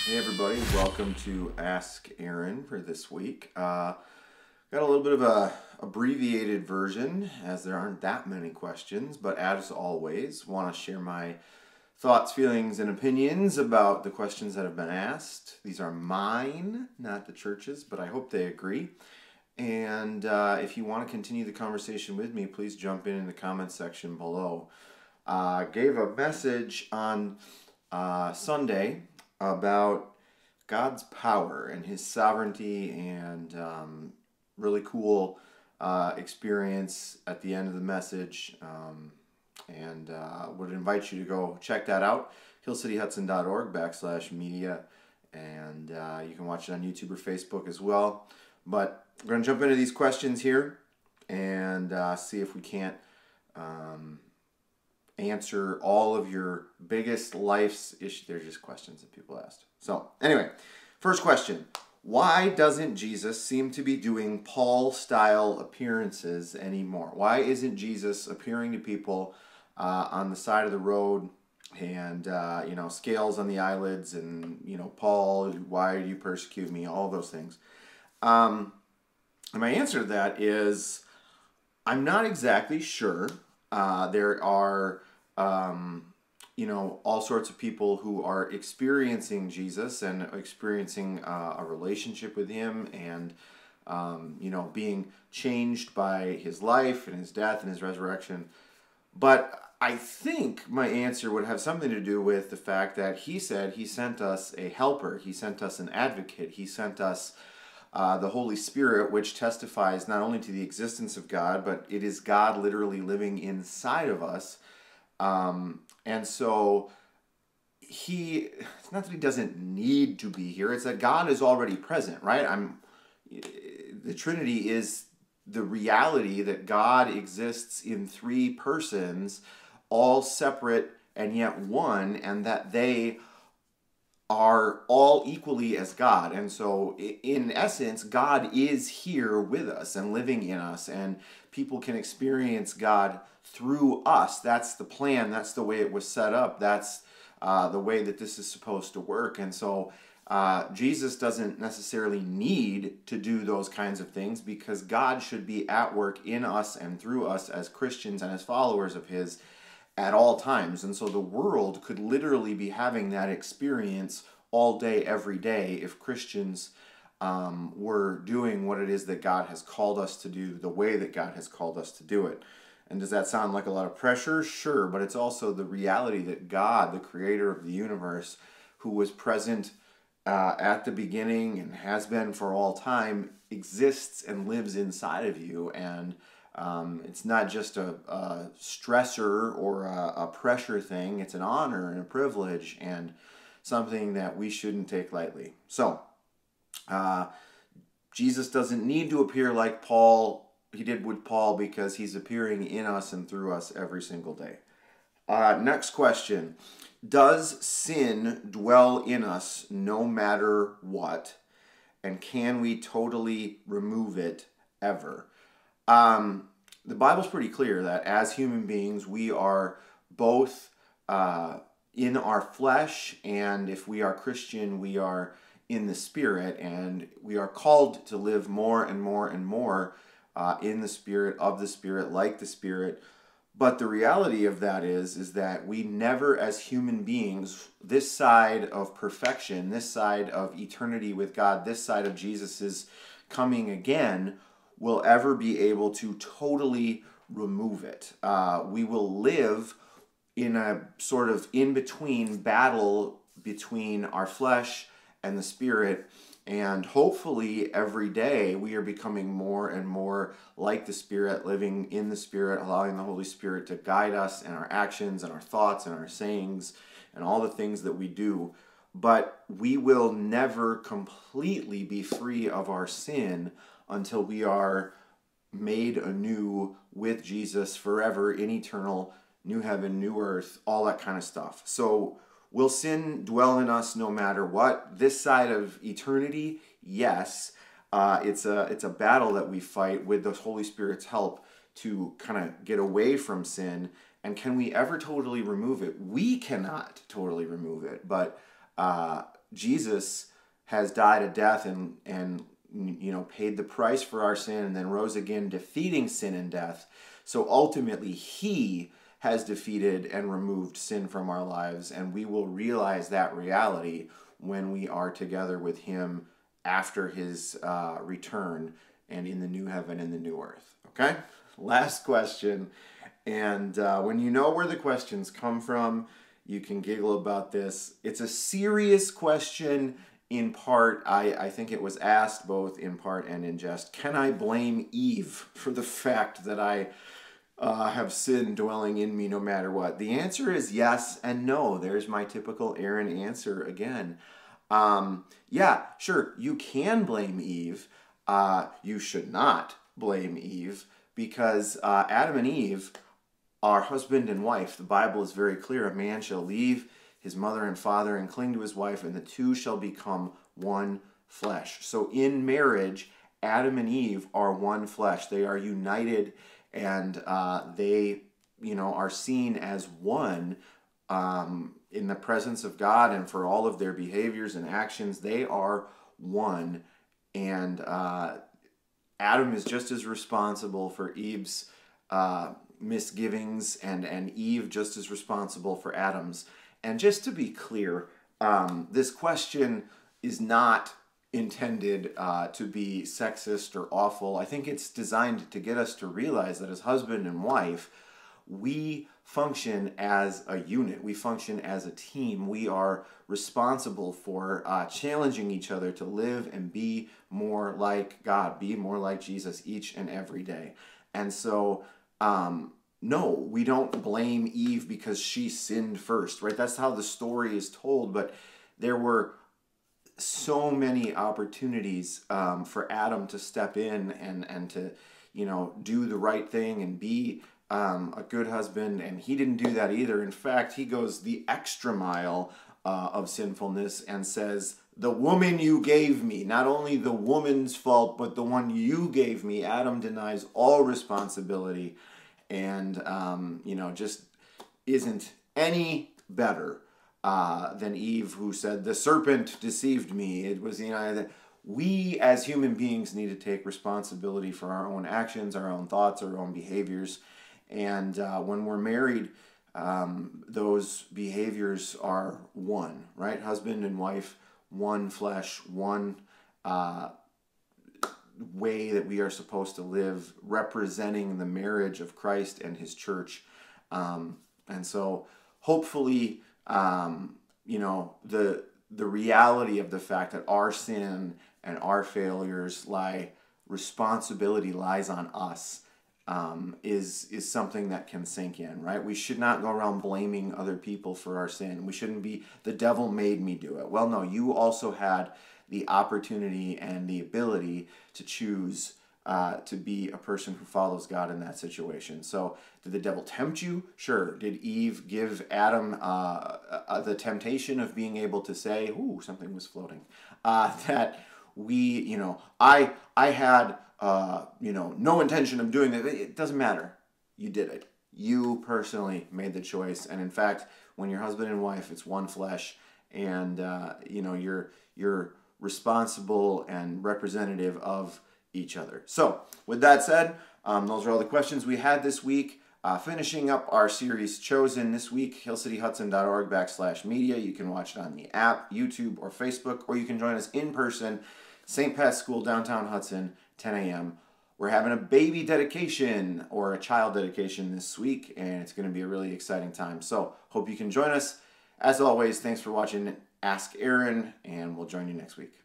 Hey everybody, welcome to Ask Aaron for this week. Got a little bit of a abbreviated version as there aren't that many questions, but as always, want to share my thoughts, feelings, and opinions about the questions that have been asked. These are mine, not the church's, but I hope they agree. And if you want to continue the conversation with me, please jump in the comments section below. Gave a message on Sunday about God's power and His sovereignty, and really cool experience at the end of the message, and would invite you to go check that out, hillcityhudson.org/media, and you can watch it on YouTube or Facebook as well. But we're going to jump into these questions here and see if we can't answer all of your biggest life's issues. They're just questions that people asked. So anyway, first question. Why doesn't Jesus seem to be doing Paul-style appearances anymore? Why isn't Jesus appearing to people on the side of the road and, scales on the eyelids and, Paul, why do you persecute me? All those things. And my answer to that is I'm not exactly sure. There are, all sorts of people who are experiencing Jesus and experiencing a relationship with Him and, being changed by His life and His death and His resurrection. But I think my answer would have something to do with the fact that He said He sent us a helper. He sent us an advocate. He sent us the Holy Spirit, which testifies not only to the existence of God, but it is God literally living inside of us. And so it's not that He doesn't need to be here, it's that God is already present, right? The Trinity is the reality that God exists in three persons, all separate and yet one, and that they are all equally as God. And so in essence, God is here with us and living in us, and people can experience God through us. That's the plan. That's the way it was set up. That's the way that this is supposed to work. And so Jesus doesn't necessarily need to do those kinds of things, because God should be at work in us and through us as Christians and as followers of His at all times. And so the world could literally be having that experience all day, every day, if Christians were doing what it is that God has called us to do, the way that God has called us to do it. And does that sound like a lot of pressure? Sure, but it's also the reality that God, the creator of the universe, who was present at the beginning and has been for all time, exists and lives inside of you. And it's not just a stressor or a pressure thing. It's an honor and a privilege and something that we shouldn't take lightly. So, Jesus doesn't need to appear like He did with Paul, because He's appearing in us and through us every single day. Next question. Does sin dwell in us no matter what? And can we totally remove it ever? The Bible's pretty clear that as human beings, we are both in our flesh, and if we are Christian, we are in the Spirit, and we are called to live more and more and more in the Spirit, of the Spirit, like the Spirit. But the reality of that is that we never, as human beings, this side of perfection, this side of eternity with God, this side of Jesus' coming again, will ever be able to totally remove it. We will live in a sort of in-between battle between our flesh and the Spirit, and hopefully every day we are becoming more and more like the Spirit, living in the Spirit, allowing the Holy Spirit to guide us in our actions and our thoughts and our sayings and all the things that we do. But we will never completely be free of our sin until we are made anew with Jesus forever, in eternal, new heaven, new earth, all that kind of stuff. So will sin dwell in us no matter what? This side of eternity, yes. It's a battle that we fight with the Holy Spirit's help to kind of get away from sin. And can we ever totally remove it? We cannot totally remove it, but Jesus has died a death and paid the price for our sin and then rose again, defeating sin and death. So ultimately, he has defeated and removed sin from our lives, and we will realize that reality when we are together with him after his return and in the new heaven and the new earth. Okay? Last question. And when you know where the questions come from, you can giggle about this. It's a serious question in part. I think it was asked both in part and in jest. Can I blame Eve for the fact that I have sin dwelling in me no matter what? The answer is yes and no. There's my typical Aaron answer again. Yeah, sure, you can blame Eve. You should not blame Eve because Adam and Eve are husband and wife. The Bible is very clear. A man shall leave his mother and father and cling to his wife, and the two shall become one flesh. So in marriage, Adam and Eve are one flesh. They are united, and they, are seen as one in the presence of God, and for all of their behaviors and actions, they are one. And Adam is just as responsible for Eve's misgivings, and Eve just as responsible for Adam's. And just to be clear, this question is not intended to be sexist or awful. I think it's designed to get us to realize that as husband and wife, we function as a unit. We function as a team. We are responsible for challenging each other to live and be more like God, be more like Jesus each and every day. And so, no, we don't blame Eve because she sinned first, right? That's how the story is told. But there were so many opportunities for Adam to step in and to, do the right thing and be a good husband, and he didn't do that either. In fact, he goes the extra mile of sinfulness and says, the woman you gave me, not only the woman's fault, but the one you gave me. Adam denies all responsibility and, just isn't any better than Eve, who said, the serpent deceived me. It was, that we as human beings need to take responsibility for our own actions, our own thoughts, our own behaviors. And when we're married, those behaviors are one, right? Husband and wife, one flesh, one way that we are supposed to live, representing the marriage of Christ and his church. And so hopefully, the reality of the fact that our sin and our failures responsibility lies on us, is something that can sink in, right? We should not go around blaming other people for our sin. We shouldn't be, the devil made me do it. Well, no, you also had the opportunity and the ability to choose to be a person who follows God in that situation. So did the devil tempt you? Sure. Did Eve give Adam the temptation of being able to say, ooh, something was floating, that we, I had, no intention of doing that. It doesn't matter. You did it. You personally made the choice. And in fact, when you're husband and wife, it's one flesh, and, you're responsible and representative of each other. So with that said, those are all the questions we had this week. Finishing up our series Chosen this week, hillcityhudson.org/media. You can watch it on the app, YouTube, or Facebook, or you can join us in person, St. Pat's School, downtown Hudson, 10 a.m. We're having a baby dedication or a child dedication this week, and it's going to be a really exciting time. So hope you can join us. As always, thanks for watching Ask Aaron, and we'll join you next week.